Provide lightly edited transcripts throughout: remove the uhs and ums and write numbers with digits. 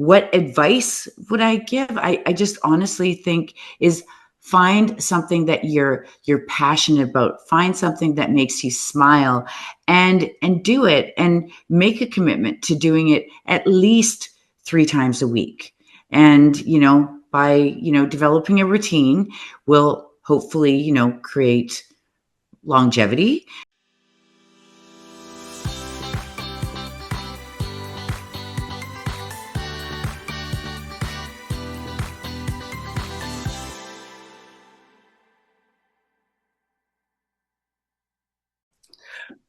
what advice would I give? I just honestly think is find something that you're passionate about. Find something that makes you smile and do it, and make a commitment to doing it at least 3 times a week. And, by, developing a routine will hopefully, create longevity.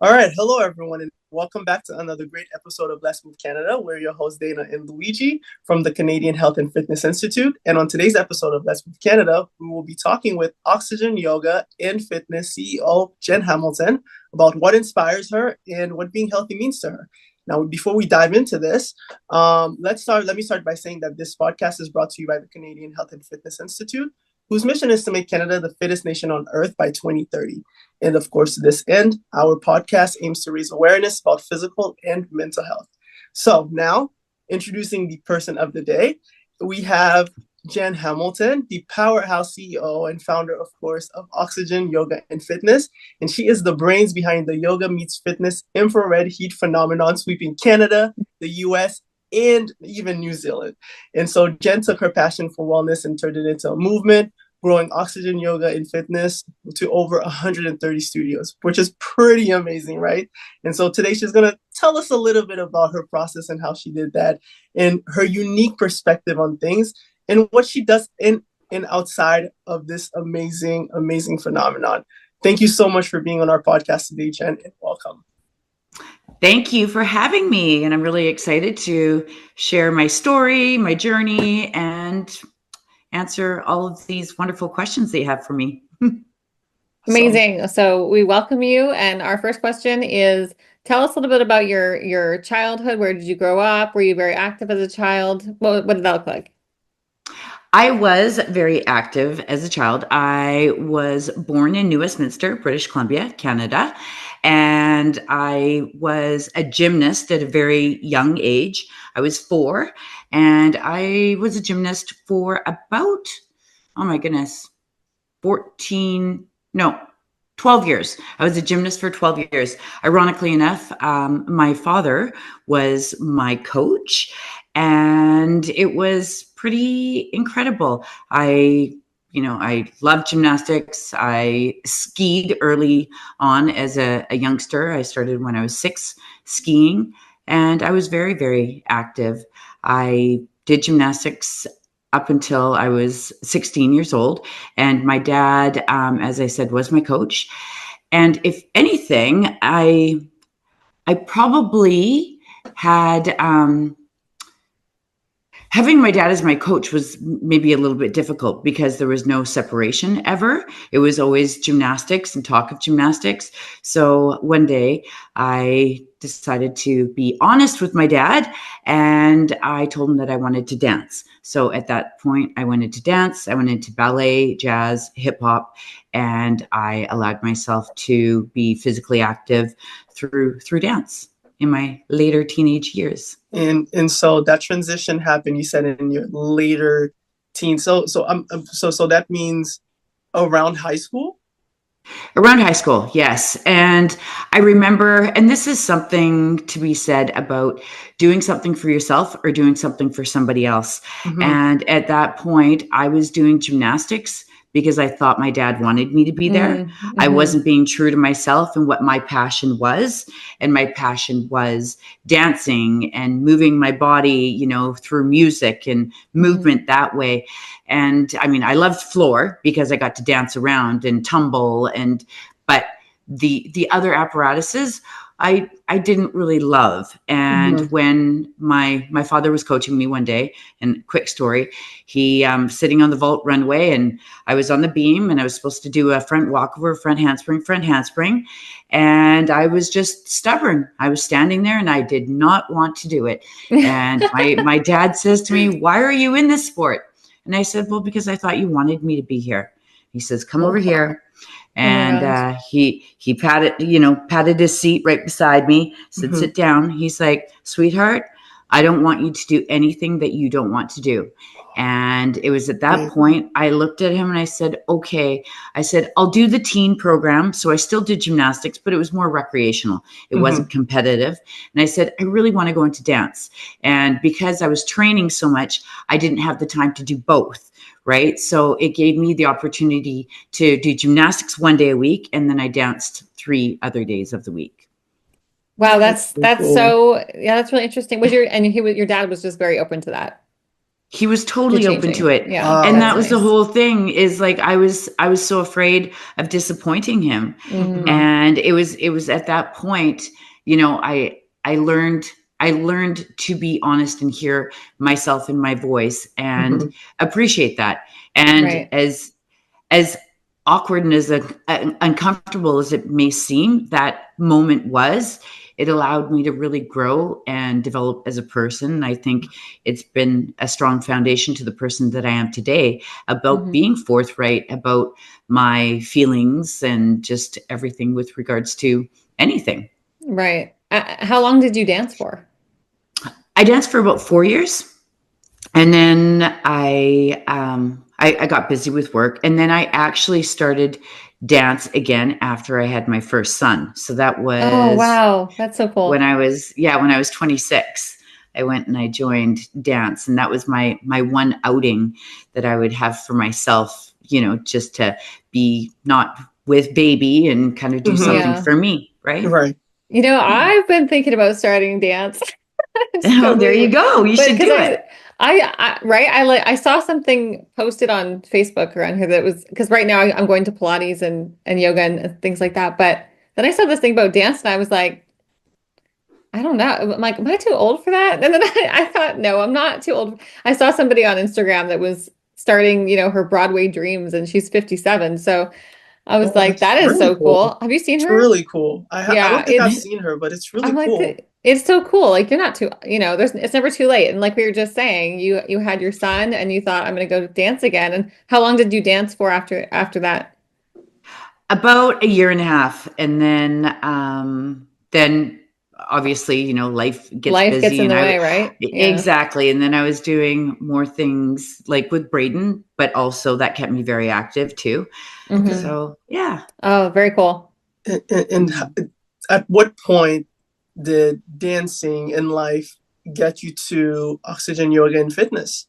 All right. Hello, everyone, and welcome back to another great episode of Let's Move Canada. We're your hosts, Dana and Luigi from the Canadian Health and Fitness Institute. And on today's episode of Let's Move Canada, we will be talking with Oxygen Yoga and Fitness CEO Jen Hamilton about what inspires her and what being healthy means to her. Now, before we dive into this, let me start by saying that this podcast is brought to you by the Canadian Health and Fitness Institute, whose mission is to make Canada the fittest nation on earth by 2030. And of course, to this end, our podcast aims to raise awareness about physical and mental health. So now, introducing the person of the day, we have Jen Hamilton, the powerhouse CEO and founder, of course, of Oxygen Yoga and Fitness. And she is the brains behind the Yoga Meets Fitness infrared heat phenomenon sweeping Canada, the US, and even New Zealand. And so Jen took her passion for wellness and turned it into a movement, growing Oxygen Yoga and Fitness to over 130 studios, which is pretty amazing, right? And so today she's going to tell us a little bit about her process and how she did that, and her unique perspective on things, and what she does in and outside of this amazing, amazing phenomenon. Thank you so much for being on our podcast today, Jen, and welcome. Thank you for having me. And I'm really excited to share my story, my journey, and answer all of these wonderful questions that you have for me. Amazing. So we welcome you. And our first question is, tell us a little bit about your childhood. Where did you grow up? Were you very active as a child? What did that look like? I was very active as a child. I was born in New Westminster, British Columbia, Canada, and I was a gymnast at a very young age. I was 4, and I was a gymnast for about, 12 years. I was a gymnast for 12 years. Ironically enough, my father was my coach, and it was pretty incredible. I loved gymnastics. I skied early on as a youngster. I started when I was 6 skiing, and I was very, very active. I did gymnastics up until I was 16 years old. And my dad, as I said, was my coach. And if anything, I probably had, having my dad as my coach was maybe a little bit difficult because there was no separation ever. It was always gymnastics and talk of gymnastics. So one day I decided to be honest with my dad, and I told him that I wanted to dance. So at that point, I went into dance. I went into ballet, jazz, hip hop, and I allowed myself to be physically active through dance in my later teenage years. And so that transition happened, you said, in your later teens. So that means around high school? Around high school, yes. And I remember, and this is something to be said about doing something for yourself or doing something for somebody else. Mm-hmm. And at that point, I was doing gymnastics because I thought my dad wanted me to be there. Mm-hmm. I wasn't being true to myself and what my passion was. And my passion was dancing and moving my body, through music and movement that way. And I mean, I loved floor because I got to dance around and tumble, but the other apparatuses, I didn't really love. And when my father was coaching me one day, and quick story, he sitting on the vault runway, and I was on the beam, and I was supposed to do a front walkover, front handspring. And I was just stubborn. I was standing there and I did not want to do it. And my dad says to me, "Why are you in this sport?" And I said, "Well, because I thought you wanted me to be here." He says, "Come over here." And he patted his seat right beside me, said, "Sit down." He's like, "Sweetheart, I don't want you to do anything that you don't want to do. And it was at that point I looked at him and I said, okay. I said, I'll do the teen program. So I still did gymnastics, but it was more recreational. It wasn't competitive. And I said, I really want to go into dance. And because I was training so much, I didn't have the time to do both. Right. So it gave me the opportunity to do gymnastics 1 day a week. And then I danced 3 other days of the week. Wow. That's so, yeah, that's really interesting. Your dad was just very open to that. He was totally open to it. Yeah. And that was nice. The whole thing is like, I was so afraid of disappointing him. And it was at that point, you know, I learned to be honest and hear myself in my voice and appreciate that. And as awkward and as uncomfortable as it may seem, that moment was, it allowed me to really grow and develop as a person. I think it's been a strong foundation to the person that I am today about being forthright about my feelings and just everything with regards to anything. Right. How long did you dance for? I danced for about 4 years. And then I got busy with work, and then I actually started dance again after I had my first son. So that was, oh wow, that's so cool. When I was 26, I went and I joined dance, and that was my one outing that I would have for myself, you know, just to be not with baby and kind of do something for me, right? You know, I've been thinking about starting dance. Oh, there you go. You should do it. I saw something posted on Facebook around here that was, because right now I'm going to Pilates and yoga and things like that. But then I saw this thing about dance and I was like, I don't know. I'm like, am I too old for that? And then I thought, no, I'm not too old. I saw somebody on Instagram that was starting, you know, her Broadway dreams, and she's 57. So I was like, that is really so cool. Have you seen her? It's really cool. I don't think I've seen her, but it's really cool. It's so cool. Like, you're not too, you know, it's never too late. And like we were just saying, you had your son and you thought, I'm going to go dance again. And how long did you dance for after that? About 1.5 years. And then obviously, you know, life gets busy in the way, right? Yeah. Exactly. And then I was doing more things like with Braden, but also that kept me very active too. So yeah. Oh, very cool. And at what point did dancing in life get you to Oxygen Yoga and Fitness?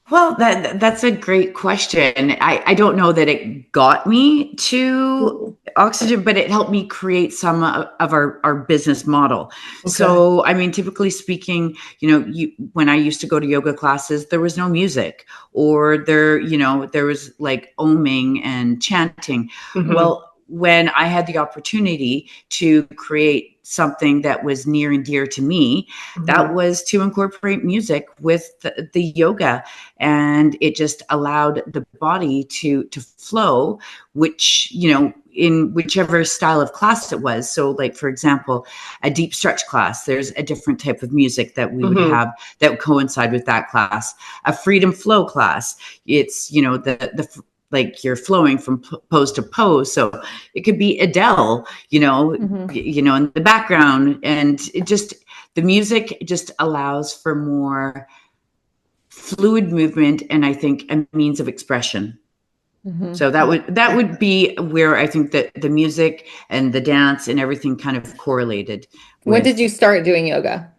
Well, that's a great question. I don't know that it got me to Oxygen, but it helped me create some of our business model. Okay. So, I mean, typically speaking, you know, when I used to go to yoga classes, there was no music, or there was like oming and chanting. Well, when I had the opportunity to create something that was near and dear to me, that was to incorporate music with the yoga. And it just allowed the body to flow, which, you know, in whichever style of class it was. So like, for example, a deep stretch class, there's a different type of music that we would have that would coincide with that class. A freedom flow class, it's, you know, the like you're flowing from pose to pose. So it could be Adele, you know, in the background, and it just, the music just allows for more fluid movement, and I think a means of expression. So that would be where I think that the music and the dance and everything kind of correlated. When did you start doing yoga?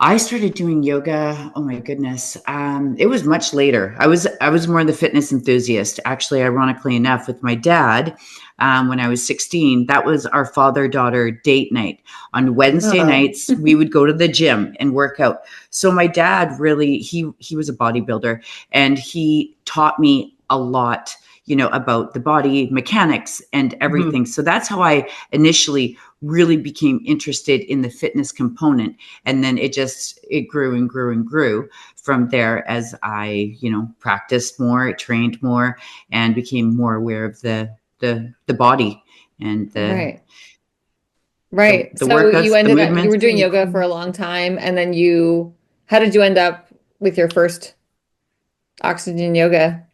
I started doing yoga. Oh my goodness. It was much later. I was more the fitness enthusiast, actually, ironically enough, with my dad. When I was 16, that was our father-daughter date night. On Wednesday nights, we would go to the gym and work out. So my dad really, he was a bodybuilder, and he taught me a lot, you know, about the body mechanics and everything. So that's how I initially really became interested in the fitness component. And then it grew and grew and grew from there as I, you know, practiced more, trained more, and became more aware of the body and the right. The so workouts, you were doing yoga for a long time, and then how did you end up with your first Oxygen Yoga?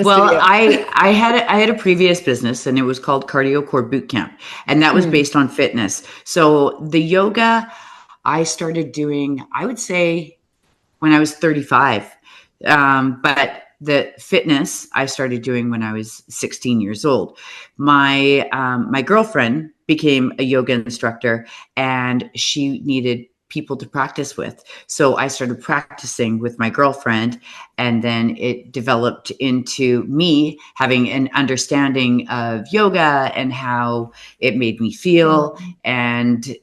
Well, I had a previous business, and it was called Cardio Core Boot Camp, and that was based on fitness. So the yoga, I started doing, I would say, when I was 35. But the fitness I started doing when I was 16 years old. My girlfriend became a yoga instructor, and she needed people to practice with. So I started practicing with my girlfriend, and then it developed into me having an understanding of yoga and how it made me feel, and,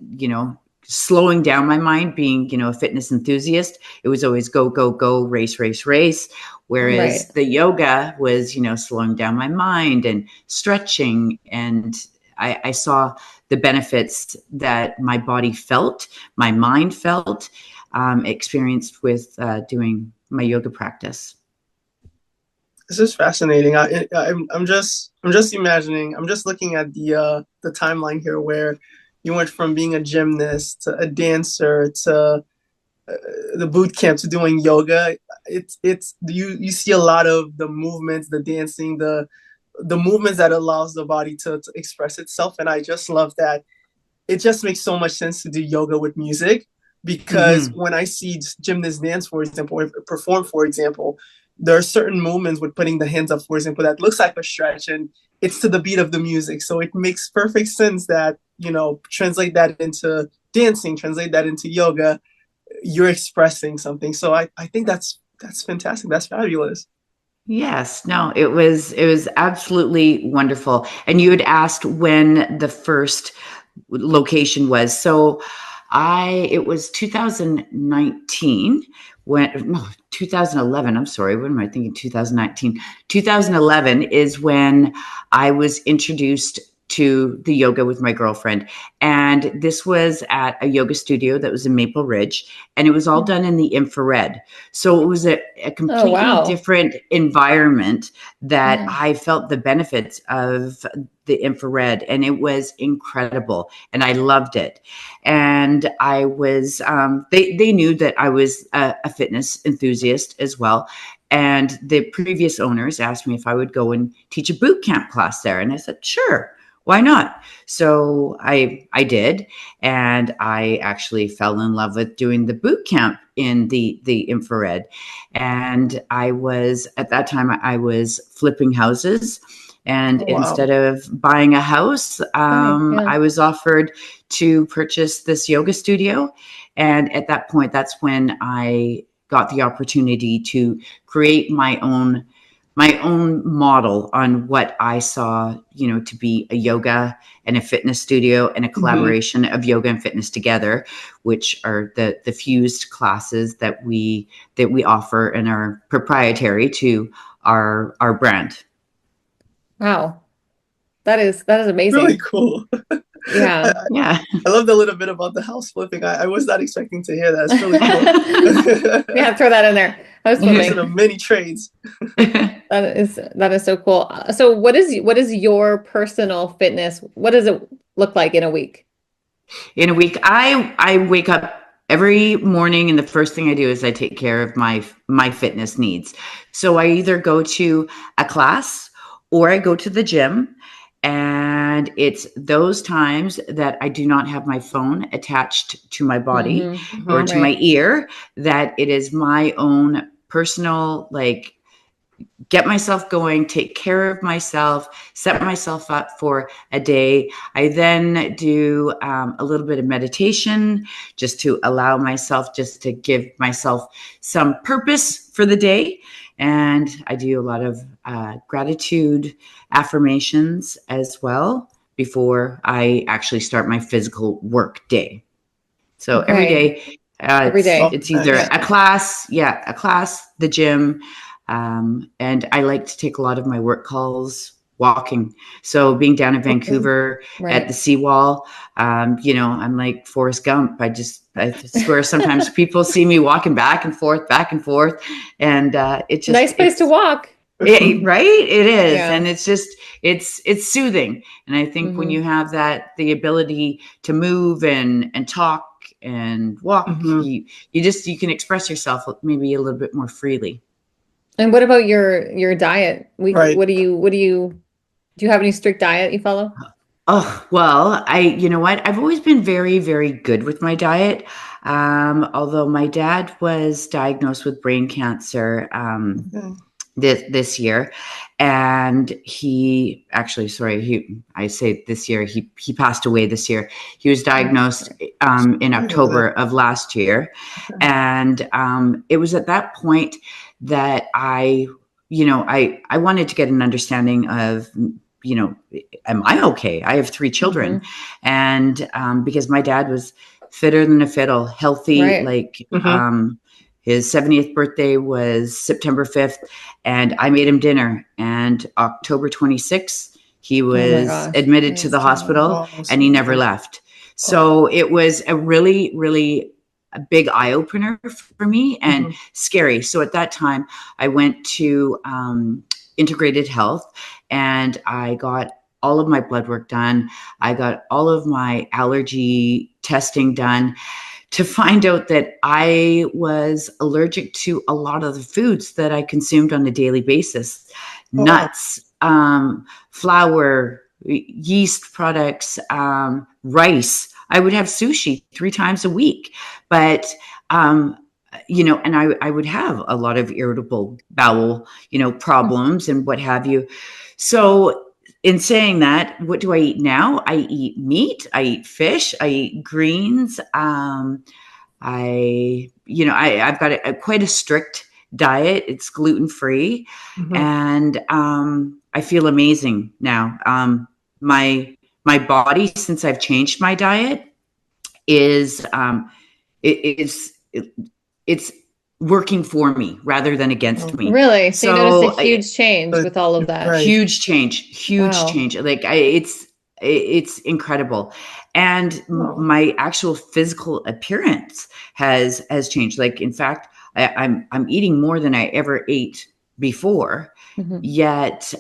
slowing down my mind, being, a fitness enthusiast. It was always go, go, go, race, race, race. Whereas the yoga was, slowing down my mind and stretching. And I saw the benefits that my body felt, my mind felt, experienced with doing my yoga practice. This is fascinating. I'm just imagining. I'm just looking at the timeline here, where you went from being a gymnast to a dancer to the boot camp to doing yoga. It's you see a lot of the movements, the dancing, the movements that allows the body to express itself. And I just love that. It just makes so much sense to do yoga with music, because when I see gymnasts dance, for example, or perform, for example, there are certain movements with putting the hands up, for example, that looks like a stretch, and it's to the beat of the music. So it makes perfect sense that, translate that into dancing, translate that into yoga, you're expressing something. So I think that's fantastic. That's fabulous. Yes, no, it was absolutely wonderful. And you had asked when the first location was. So it was 2019 no, 2011. I'm sorry. What am I thinking? 2019. 2011 is when I was introduced to the yoga with my girlfriend. And this was at a yoga studio that was in Maple Ridge, and it was all done in the infrared. So it was a completely different environment that I felt the benefits of the infrared, and it was incredible, and I loved it. And I was they knew that I was a fitness enthusiast as well, and the previous owners asked me if I would go and teach a boot camp class there, and I said sure, why not? So I did, and I actually fell in love with doing the boot camp in the infrared. And I was, at that time, I was flipping houses. And instead of buying a house, I was offered to purchase this yoga studio. And at that point, that's when I got the opportunity to create my own model on what I saw, to be a yoga and a fitness studio, and a collaboration of yoga and fitness together, which are the fused classes that we offer and are proprietary to our brand. Wow. That is amazing. Really cool. Yeah. I love the little bit about the house flipping. I was not expecting to hear that. It's really cool. Yeah, throw that in there. House flipping. Of many trades. That is so cool. So what is your personal fitness? What does it look like in a week? In a week, I wake up every morning, and the first thing I do is I take care of my fitness needs. So I either go to a class or I go to the gym. And it's those times that I do not have my phone attached to my body or to my ear, that it is my own personal, get myself going, take care of myself, set myself up for a day. I then do a little bit of meditation, just to allow myself, just to give myself some purpose for the day. And I do a lot of gratitude affirmations as well before I actually start my physical work day. So every day, it's either a class, the gym, and I like to take a lot of my work calls walking. So being down in Vancouver at the seawall, I'm like Forrest Gump. I swear sometimes people see me walking back and forth, and it's just nice place to walk. Right? It is. Yeah. And it's just, it's soothing. And I think when you have the ability to move and talk and walk, you can express yourself maybe a little bit more freely. And what about your diet? What do you have any strict diet you follow? Oh, well, you know what? I've always been very, very good with my diet. Although my dad was diagnosed with brain cancer, Okay. this year, and he actually, sorry, I say this year, he passed away this year. He was diagnosed in Sorry to hear that. October of last year, Okay. and it was at that point that I wanted to get an understanding of, am I okay? I have three children, and because my dad was fitter than a fiddle, healthy, Right. like Mm-hmm. his 70th birthday was September 5th, and I made him dinner. And October 26th, he Oh my was gosh. admitted to Praise the God. hospital, Oh, and he so never sorry. left. Oh. So it was a really, really a big eye opener for me and Mm-hmm. scary. So at that time, I went to Integrated Health, and I got all of my blood work done. I got all of my allergy testing done, to find out that I was allergic to a lot of the foods that I consumed on a daily basis: Oh, wow. nuts, flour, yeast products, rice. I would have sushi 3 times a week, but and I would have a lot of irritable bowel, problems and what have you. So in saying that, what do I eat now? I eat meat, I eat fish, I eat greens. I've got quite a strict diet. It's gluten free, Mm-hmm. and I feel amazing now. My body, since I've changed my diet, is it is it, it's working for me rather than against Oh, me. Really? So you noticed a So huge change but with all of that. right. huge Wow. change. Like it's incredible, and Oh. my actual physical appearance has changed. Like, in fact, I'm eating more than I ever ate before, Mhm. yet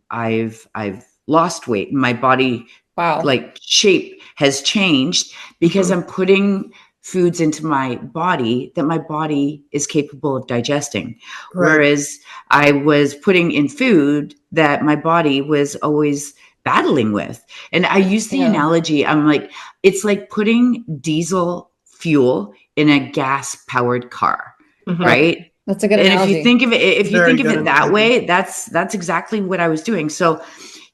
I've lost weight. My body, Wow. like, shape has changed because Mm-hmm. I'm putting foods into my body that my body is capable of digesting. Right. Whereas I was putting in food that my body was always battling with. And I use the Yeah. analogy, I'm like, it's like putting diesel fuel in a gas powered car, Mm-hmm. Right. right? That's a good And if you analogy. think of it, if you Very think of good it that analogy. way, that's exactly what I was doing. So,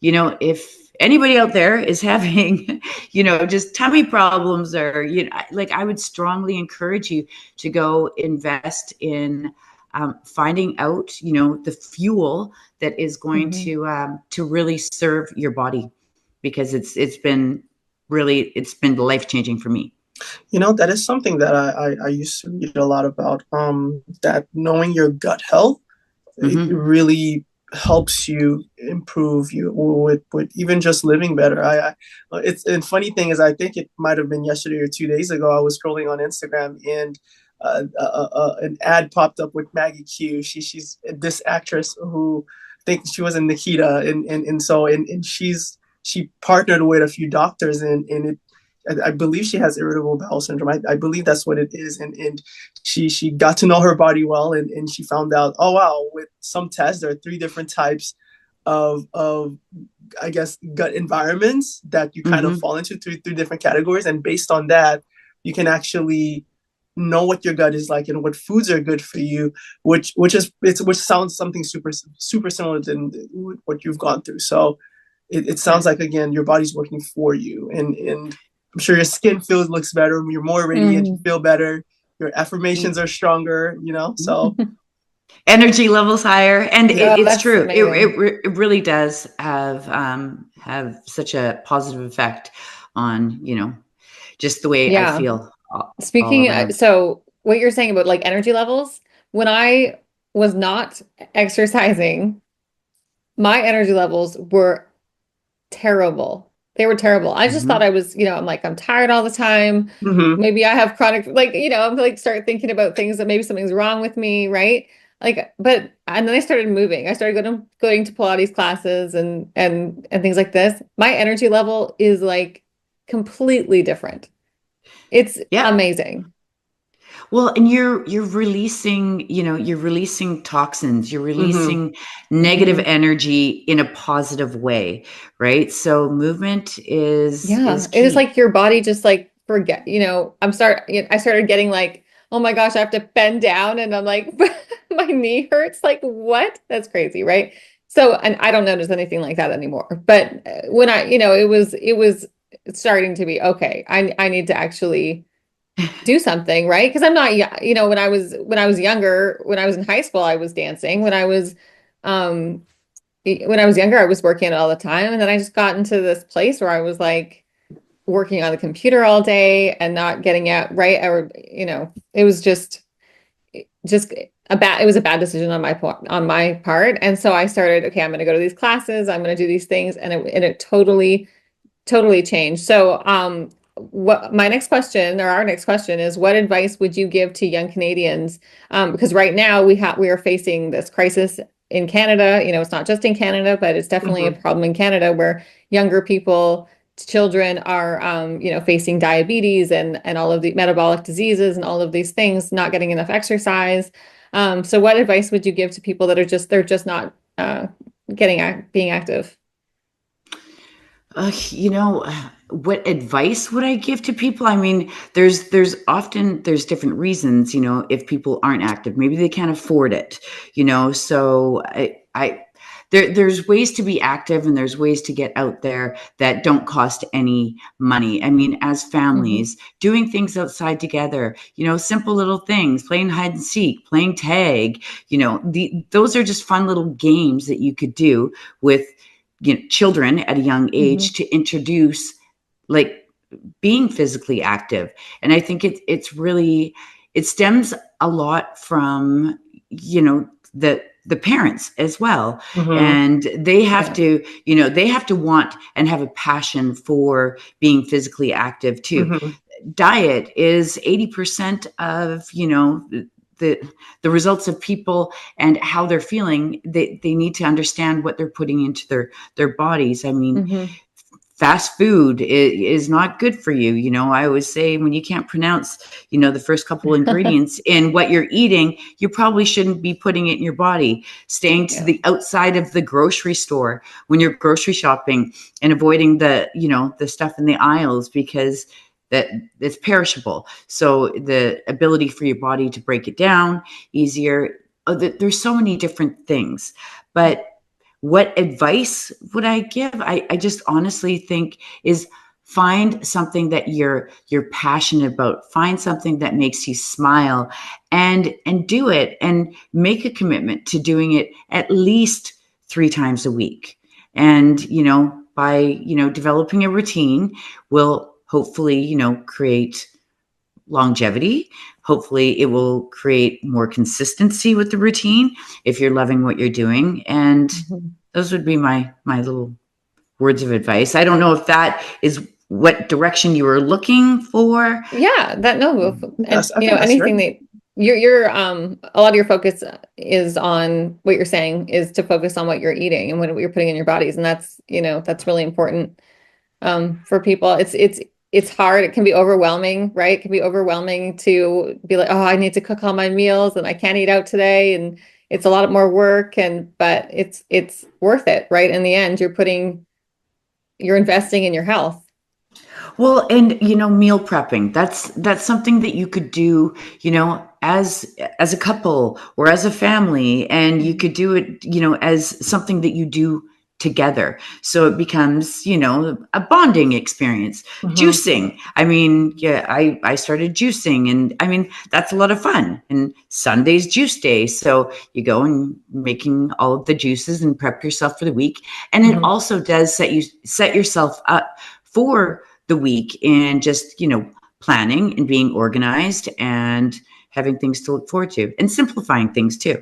if anybody out there is having, just tummy problems, or, like, I would strongly encourage you to go invest in finding out, the fuel that is going Mhm. to really serve your body, because it's been life changing for me. That is something that I used to read a lot about. That knowing your gut health, it Hmm. really helps you improve you with even just living better. It's and funny thing is, I think it might have been yesterday or 2 days ago. I was scrolling on Instagram, and an ad popped up with Maggie Q. She's this actress who I think she was in Nikita, and she partnered with a few doctors, and I believe she has irritable bowel syndrome. I believe that's what it is, and she got to know her body well, and she found out, oh wow, with some tests there are three different types of I guess gut environments that you kind of Hmm. fall into, three different categories, and based on that, you can actually know what your gut is like and what foods are good for you, which sounds something super similar to what you've gone through. So it Yeah. sounds like, again, your body's working for you, and I'm sure your skin feels looks better, you're more radiant, you Mhm. feel better, your affirmations are stronger, so Energy levels higher, and yeah. it's That's true. amazing. It really does have such a positive effect on, just the way I Yeah. feel all Speaking, around. so what you're saying about like energy levels, when I was not exercising, my energy levels were terrible. They were terrible. I just thought Hmm. I was, I'm like, I'm tired all the time. Mm-hmm. Maybe I have chronic, like, I'm like, start thinking about things that maybe something's wrong with me, right? Like, and then I started moving. I started going to Pilates classes and things like this. My energy level is like completely different. It's Yeah. amazing. Well, and you're releasing, you're releasing toxins, you're Mm-hmm. releasing negative energy in a positive way, right? So movement is Yeah, it is key. like your body just like forget, I started getting like, oh my gosh, I have to bend down and I'm like my knee hurts. Like what? That's crazy, right? So, and I don't notice anything like that anymore. But when it was starting to be okay. I need to actually do something, right? Because I'm not, when I was younger, when I was in high school, I was dancing. Um when I was younger, I was working it all the time, and then I just got into this place where I was like working on the computer all day and not getting out, right? Or, it was just it was a bad decision on my part. And so I started, okay, I'm going to go to these classes, I'm going to do these things, and it totally changed. So, what my next question, or our next question, is what advice would you give to young Canadians? Because right now we are facing this crisis in Canada. It's not just in Canada, but it's definitely a Mm-hmm. problem in Canada where younger people, children are, facing diabetes and all of the metabolic diseases and all of these things, not getting enough exercise. So what advice would you give to people that they're just not being active? You know, what advice would I give to people? I mean, there's different reasons, if people aren't active, maybe they can't afford it, so there's ways to be active and there's ways to get out there that don't cost any money. I mean, as Hmm. families, doing things outside together, simple little things, playing hide and seek, playing tag, those are just fun little games that you could do with children at a young age Hmm. to introduce like being physically active. And I think it stems a lot from the parents as well, Mm-hmm. and they have Yeah. to want and have a passion for being physically active too. Mm-hmm. Diet is 80% of the the results of people and how they're feeling. They need to understand what they're putting into their bodies. I mean, Hmm. fast food is not good for you. I always say, when you can't pronounce the first couple ingredients in what you're eating, you probably shouldn't be putting it in your body. Staying to Yeah. the outside of the grocery store when you're grocery shopping, and avoiding the stuff in the aisles, because that it's perishable. So the ability for your body to break it down easier. There's so many different things. But what advice would I give? I just honestly think is, find something that you're passionate about. Find something that makes you smile, and do it, and make a commitment to doing it at least 3 times a week. And by developing a routine will hopefully create longevity. Hopefully it will create more consistency with the routine if you're loving what you're doing. And Mhm. those would be my little words of advice. I don't know if that is what direction you were looking for. Yeah, that no, and Yes, I think that's anything great. that you're a lot of your focus is on what you're saying is to focus on what you're eating and what you're putting in your bodies, and that's really important for people. It's hard. It can be overwhelming, right? It can be overwhelming to be like, oh, I need to cook all my meals and I can't eat out today, and it's a lot more work, but it's worth it, right? In the end, you're investing in your health. Well, and meal prepping, that's something that you could do, as a couple or as a family, and you could do it, as something that you do together. So it becomes, a bonding experience. Mm-hmm. Juicing. I mean, yeah, I started juicing, and I mean, that's a lot of fun. And Sunday's juice day. So you go and making all of the juices and prep yourself for the week. And it Mm-hmm. also does set yourself up for the week, and just planning and being organized and having things to look forward to, and simplifying things too.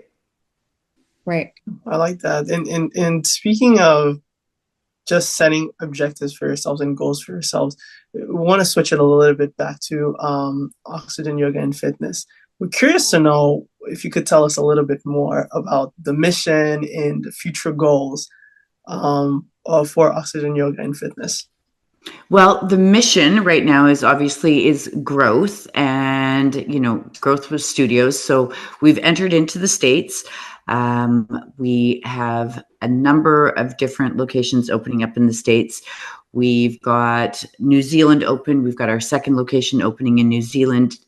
Right. I like that. And speaking of just setting objectives for yourselves and goals for yourselves, we want to switch it a little bit back to oxygen yoga and fitness. We're curious to know if you could tell us a little bit more about the mission and the future goals for oxygen yoga and fitness. Well, the mission right now is growth, and growth with studios. So we've entered into the States. We have a number of different locations opening up in the States. We've got New Zealand open. We've got our second location opening in New Zealand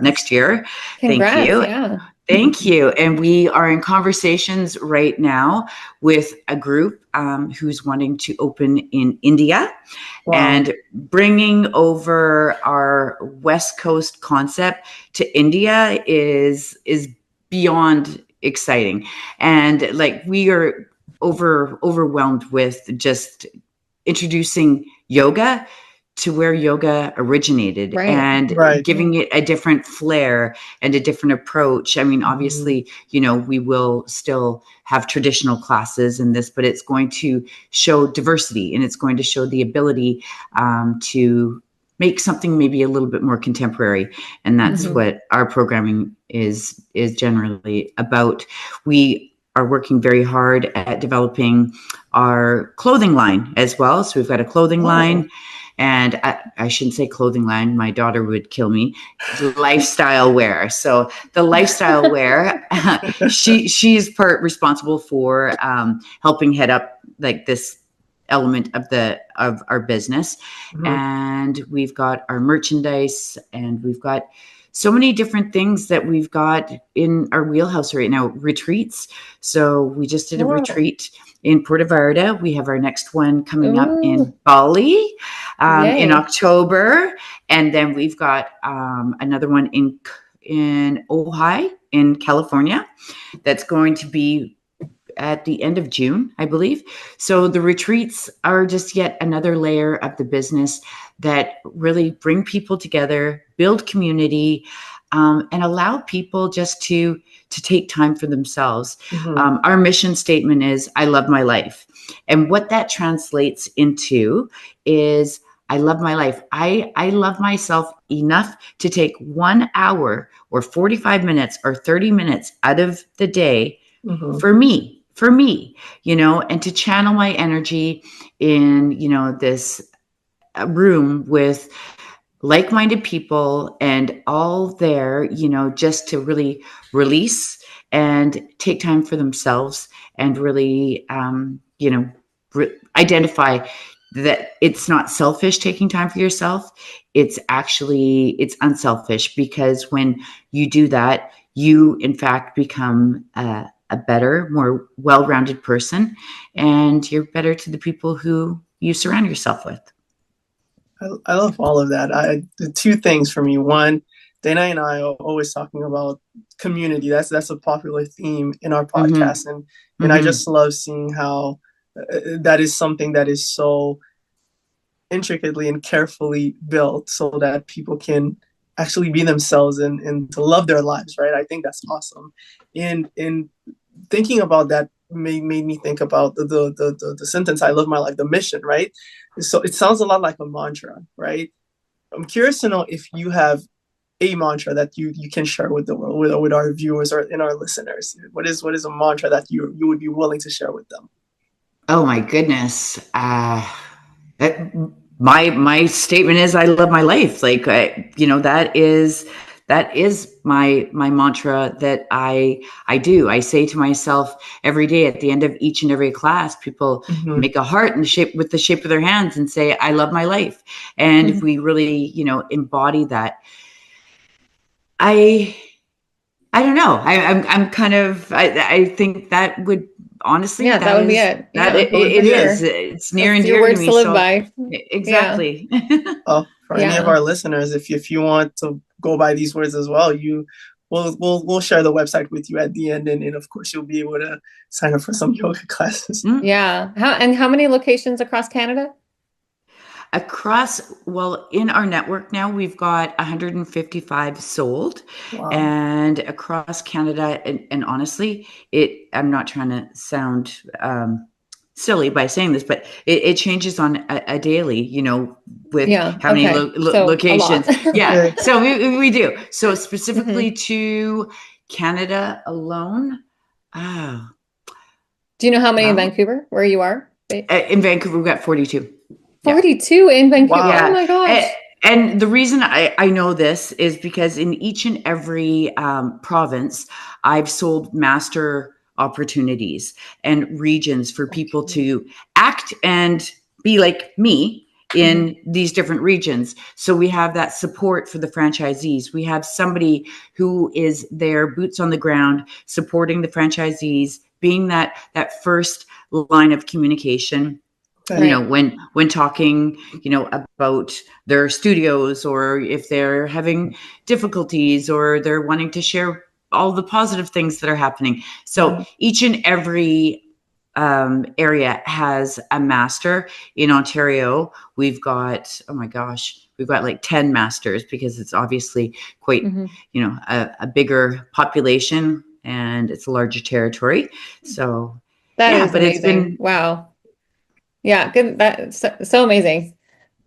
next year. Congrats, Thank you. yeah. Thank you. And we are in conversations right now with a group who's wanting to open in India. Wow. And bringing over our West Coast concept to India is beyond exciting. And like, we are overwhelmed with just introducing yoga to where yoga originated, and giving it a different flair and a different approach. I mean, obviously, we will still have traditional classes in this, but it's going to show diversity, and it's going to show the ability to make something maybe a little bit more contemporary. And that's what our programming is generally about. We are working very hard at developing our clothing line as well. So we've got a clothing line. And I shouldn't say clothing line. My daughter would kill me. Lifestyle wear. So the lifestyle wear, she's part responsible for helping head up like this element of our business. And we've got our merchandise, and we've got so many different things that we've got in our wheelhouse right now. Retreats. So we just did a retreat in Puerto Vallarta. We have our next one coming up in Bali in October. And then we've got another one in Ojai in California that's going to be at the end of June, I believe. So the retreats are just yet another layer of the business that really bring people together, build community, and allow people just to take time for themselves. Our mission statement is, I love my life. And what that translates into is, I love my life. I love myself enough to take 1 hour or 45 minutes or 30 minutes out of the day for me, and to channel my energy in, this room with like-minded people, and all there, just to really release and take time for themselves, and really, identify that it's not selfish taking time for yourself. It's unselfish, because when you do that, you in fact become a better, more well-rounded person, and you're better to the people who you surround yourself with. I love all of that. The two things for me. One, Dana and I are always talking about community. That's a popular theme in our podcast, and I just love seeing how that is something that is so intricately and carefully built so that people can actually be themselves and to love their lives, right? I think that's awesome. And thinking about that made me think about the sentence, I love my life, the mission, right? So it sounds a lot like a mantra, right? I'm curious to know if you have a mantra that you can share with the world, with our viewers or in our listeners. What is a mantra that you would be willing to share with them? Oh my goodness. My statement is, I love my life. Like, that is my mantra that I do. I say to myself every day at the end of each and every class, people make a heart in with the shape of their hands and say, I love my life. And if we really, embody that, I don't know. I'm kind of, I think that would, honestly, that would be it. It is. It's near and dear to me. To live by. Exactly. Oh, for any of our listeners, if you want to go by these words as well, we'll share the website with you at the end, and of course you'll be able to sign up for some yoga classes. Yeah. How many locations across Canada? In our network now, we've got 155 sold. Wow. And across Canada, and honestly, I'm not trying to sound silly by saying this, but it changes on a daily, with how many locations. Yeah. So we do. So specifically to Canada alone. Do you know how many in Vancouver, where you are? In Vancouver, we've got 42. 42 in Vancouver. Wow. Oh my gosh. And the reason I know this is because in each and every province, I've sold master opportunities and regions for people to act and be like me in these different regions. So we have that support for the franchisees. We have somebody who is there, boots on the ground, supporting the franchisees, being that first line of communication. You know, when talking, you know, about their studios, or if they're having difficulties, or they're wanting to share all the positive things that are happening. So each and every area has a master. In Ontario, we've got, oh my gosh, we've got like 10 masters, because it's obviously quite, you know, a bigger population, and it's a larger territory. So That yeah, is but it's amazing. been, Wow. Yeah, good. That's so amazing.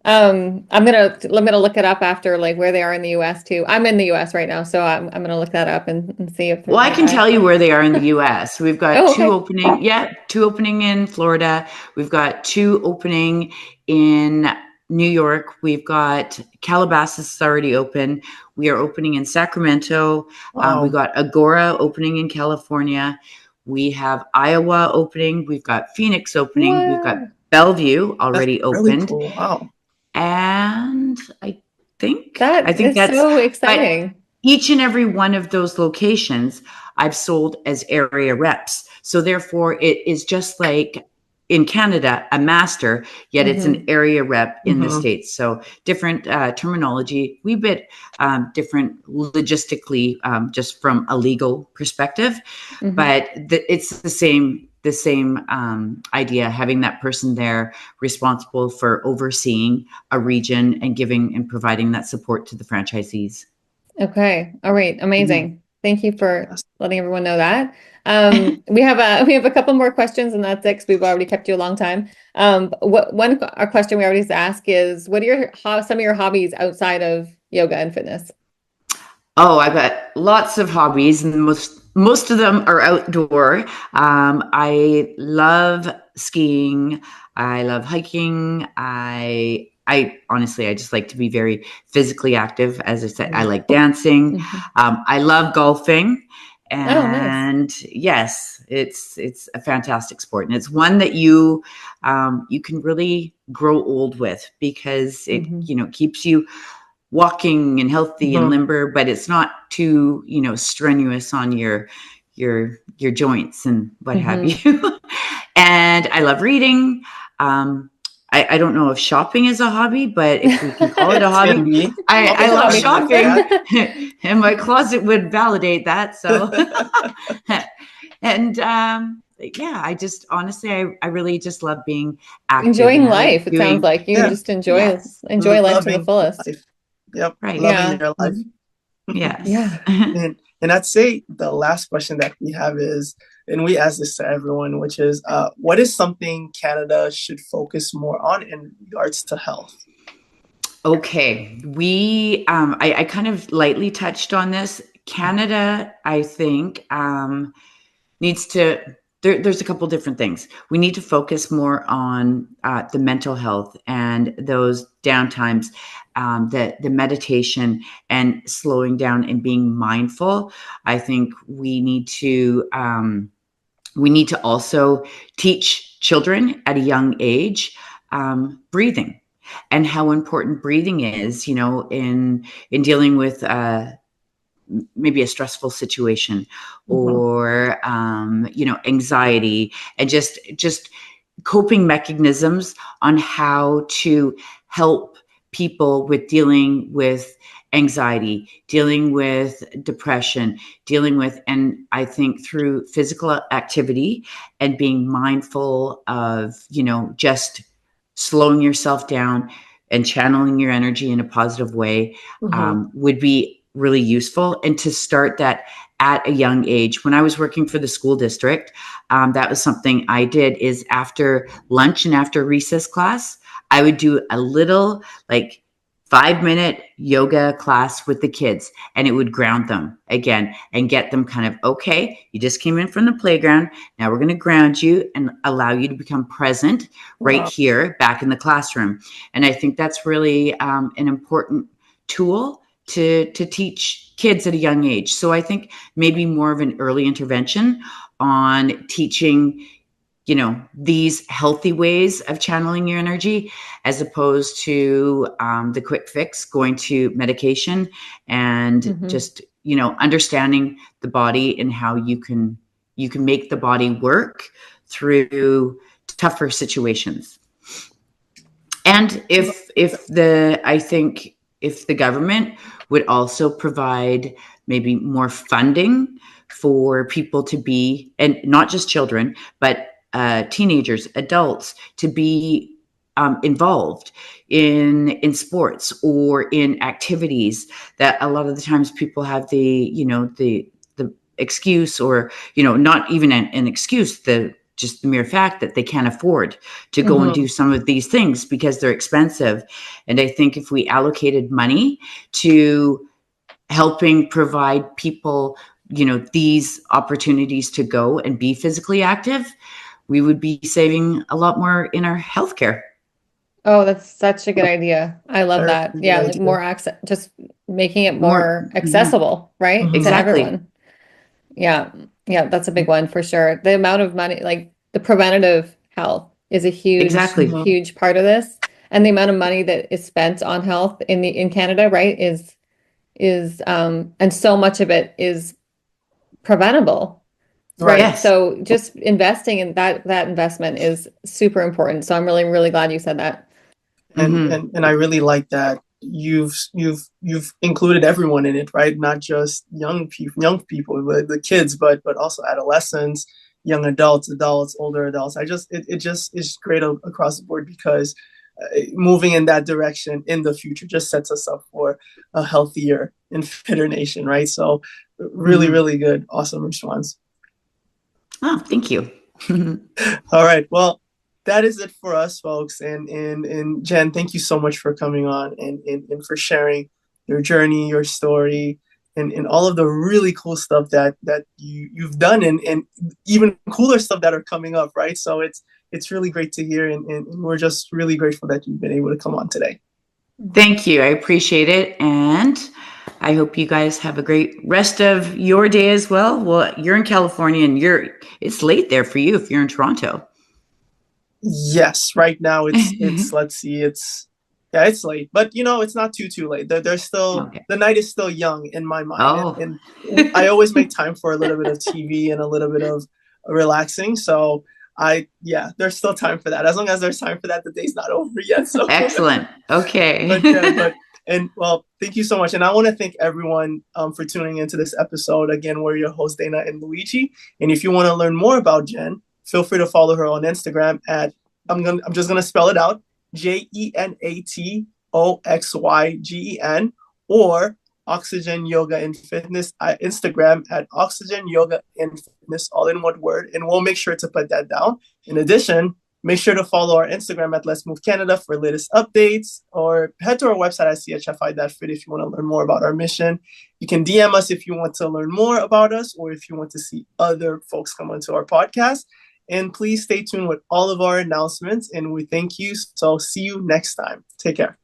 I'm gonna look it up after, like, where they are in the US too. I'm in the US right now, so I'm gonna look that up and see if well, I can tell you where they are in the US. We've got Oh, two okay. opening. Yeah, two opening in Florida. We've got two opening in New York. We've got Calabasas is already open. We are opening in Sacramento. Wow. We've got Agora opening in California. We have Iowa opening. We've got Phoenix opening. We've got Wow. Bellevue That's already really opened. cool. Wow. And I think That is that's, so but exciting. each and every one of those locations I've sold as area reps. So therefore it is just like in Canada, a master, yet it's an area rep in the States. So different terminology, we bit different logistically, just from a legal perspective, but it's the same idea, having that person there responsible for overseeing a region and giving and providing that support to the franchisees. Okay. All right. Amazing. Thank you for That's- letting everyone know that. We have a couple more questions, and that's it, 'cause we've already kept you a long time. Our question we always ask is, what are some of your hobbies outside of yoga and fitness? Oh, I've got lots of hobbies, and most of them are outdoor. I love skiing. I love hiking. I honestly, I just like to be very physically active. As I said, I like dancing. I love golfing. Oh, nice. And yes, it's a fantastic sport, and it's one that you can really grow old with, because it keeps you walking and healthy and limber, but it's not too, strenuous on your joints and what have you. And I love reading. I don't know if shopping is a hobby, but if we can call it a hobby, I It's a love hobby. shopping. And my closet would validate that. So, and yeah, I just honestly, I really just love being active. Enjoying and I like life. It sounds like you just enjoy life to the fullest. Life. Yep. Right. Loving their life. Yes. Yeah. And I'd say the last question that we have is, and we ask this to everyone, which is, what is something Canada should focus more on in regards to health? Okay. I kind of lightly touched on this. Canada, I think, needs to, there's a couple different things. We need to focus more on the mental health and those downtimes, the meditation and slowing down and being mindful. I think we need to also teach children at a young age breathing, and how important breathing is, in dealing with maybe a stressful situation, or anxiety, and just coping mechanisms on how to help people with dealing with anxiety, dealing with depression, and I think through physical activity and being mindful of, just slowing yourself down and channeling your energy in a positive way, would be really useful. And to start that at a young age. When I was working for the school district, that was something I did, is after lunch and after recess class, I would do a little, like, 5-minute yoga class with the kids, and it would ground them again and get them kind of, okay, you just came in from the playground. Now we're going to ground you and allow you to become present right here back in the classroom. And I think that's really an important tool to teach kids at a young age. So I think maybe more of an early intervention on teaching, these healthy ways of channeling your energy, as opposed to the quick fix, going to medication and just, understanding the body and how you can make the body work through tougher situations. And if the government would also provide maybe more funding for people to be, and not just children, but teenagers, adults, to be involved in sports or in activities that a lot of the times people have the excuse, or not even an excuse, just the mere fact that they can't afford to go and do some of these things because they're expensive. And I think if we allocated money to helping provide people, these opportunities to go and be physically active, we would be saving a lot more in our healthcare. Oh, that's such a good idea. I love that. Yeah, like more access, just making it more accessible, right? Exactly. To everyone. Yeah. Yeah, that's a big one for sure. The amount of money, like the preventative health is a huge part of this. And the amount of money that is spent on health in Canada, right, is and so much of it is preventable. Right. Yes. So just investing in that investment is super important. So I'm really, really glad you said that. And I really like that you've included everyone in it, right? Not just young people, the kids, but also adolescents, young adults, older adults. It just is great across the board, because moving in that direction in the future just sets us up for a healthier and fitter nation, right? So really, really good. Awesome response. Oh, thank you. All right. Well, that is it for us, folks. And Jen, thank you so much for coming on and for sharing your journey, your story, and all of the really cool stuff that you've done, and even cooler stuff that are coming up, right? So it's really great to hear, and we're just really grateful that you've been able to come on today. Thank you. I appreciate it. And I hope you guys have a great rest of your day as well. Well, you're in California, and it's late there for you if you're in Toronto. Yes, right now it's let's see, it's late, but it's not too late. There's still the night is still young in my mind, and I always make time for a little bit of TV and a little bit of relaxing. So there's still time for that. As long as there's time for that, the day's not over yet. So excellent. Okay. Well, thank you so much. And I want to thank everyone for tuning into this episode. Again, we're your hosts, Dana and Luigi. And if you want to learn more about Jen, feel free to follow her on Instagram at, I'm just gonna spell it out, JENATOXYGEN, or Oxygen Yoga and Fitness at Instagram at Oxygen Yoga and Fitness, all in one word. And we'll make sure to put that down. In addition, make sure to follow our Instagram at Let's Move Canada for latest updates, or head to our website at chfi.fit if you want to learn more about our mission. You can DM us if you want to learn more about us, or if you want to see other folks come onto our podcast. And please stay tuned with all of our announcements, and we thank you. So see you next time. Take care.